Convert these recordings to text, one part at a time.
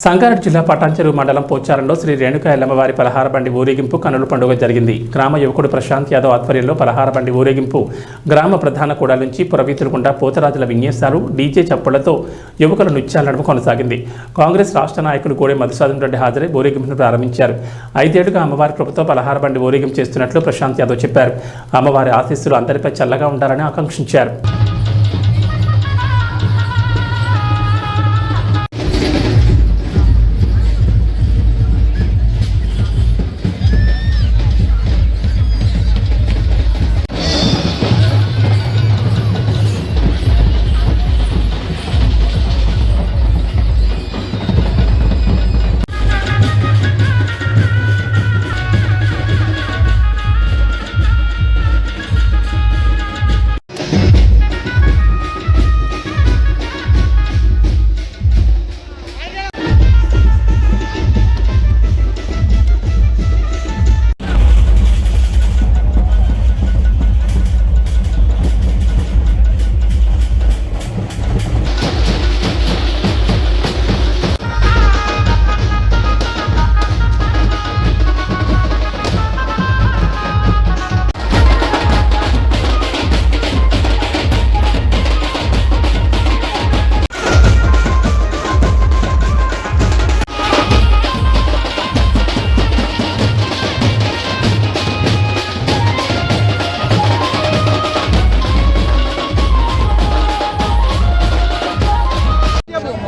సంగారెడ్డి జిల్లా పటాన్చెరు మండలం పోచారంలో శ్రీ రేణుకా ఎల్లమ్మవారి పలహార బండి ఊరేగింపు కన్నుల పండుగ జరిగింది. గ్రామ యువకుడు ప్రశాంత్ యాదవ్ ఆధ్వర్యంలో పలహార బండి ఊరేగింపు గ్రామ ప్రధాన కూడలి నుంచి పురవీధుల గుండా పోతరాజుల విన్యాసాలు, డీజే చప్పుళ్లతో యువకుల నృత్యాల నడుమ కొనసాగింది. కాంగ్రెస్ రాష్ట్ర నాయకుడు గోడే మధుసూదన్ రెడ్డి హాజరై ఊరేగింపును ప్రారంభించారు. 5 ఏళ్లుగా అమ్మవారి కృపతో పలహార బండి ఊరేగింపు చేస్తున్నట్లు ప్రశాంత్ యాదవ్ చెప్పారు. అమ్మవారి ఆశీస్సులు అందరిపై చల్లగా ఉండాలని ఆకాంక్షించారు.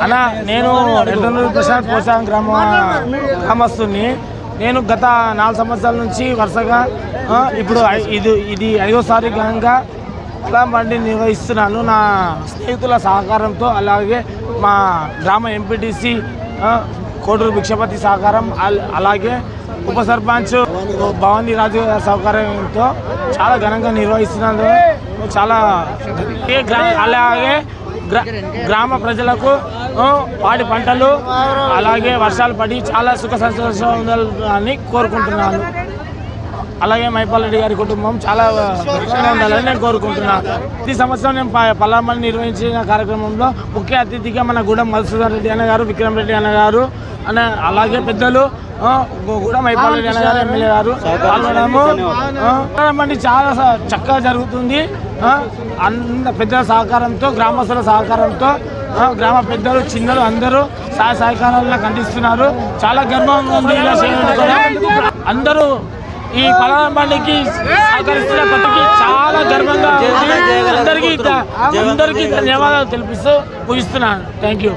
అన్న నేను రెడ్డనూరు ప్రశాంత్ పోచారం గ్రామస్తుని. నేను గత 4 సంవత్సరాల నుంచి వరుసగా ఇప్పుడు ఇది 5వసారి ఘనంగా అలా బండి నిర్వహిస్తున్నాను. నా స్నేహితుల సహకారంతో, అలాగే మా గ్రామ ఎంపీటీసీ కోడూరు భిక్షపతి సహకారం, అలాగే ఉప సర్పంచ్ భవానీ రాజు సహకారంతో చాలా ఘనంగా నిర్వహిస్తున్నాను. చాలా అలాగే గ్రామ ప్రజలకు పాడి పంటలు అలాగే వర్షాలు పడి చాలా సుఖ సంతోషాలు ఉండాలని కోరుకుంటున్నాను. అలాగే మైపాల్ రెడ్డి గారి కుటుంబం చాలా ఉండాలని నేను కోరుకుంటున్నాను. ఈ సంవత్సరం నేను పల్లామని నిర్వహించిన కార్యక్రమంలో ముఖ్య అతిథిగా మన గూడెం మధుసూదన్ రెడ్డి అన్న గారు, విక్రమ్ రెడ్డి అన్న గారు, అలాగే పెద్దలు కూడా మైపాల్ రెడ్డి అన్న గారు, ఎమ్మెల్యే గారు పాల్గొనడం చాలా చక్కగా జరుగుతుంది. పెద్దల సహకారంతో, గ్రామస్తుల సహకారంతో, గ్రామ పెద్దలు చిన్నలు అందరూ సహకారాలను అందిస్తున్నారు. చాలా గర్వంగా ఉంది. ఇలా అందరూ ఈ పలానా బండికి సహకరిస్తున్న ప్రతికి చాలా గర్వంగా అందరికీ ధన్యవాదాలు తెలిపిస్తూ ముగిస్తున్నాను. Thank you.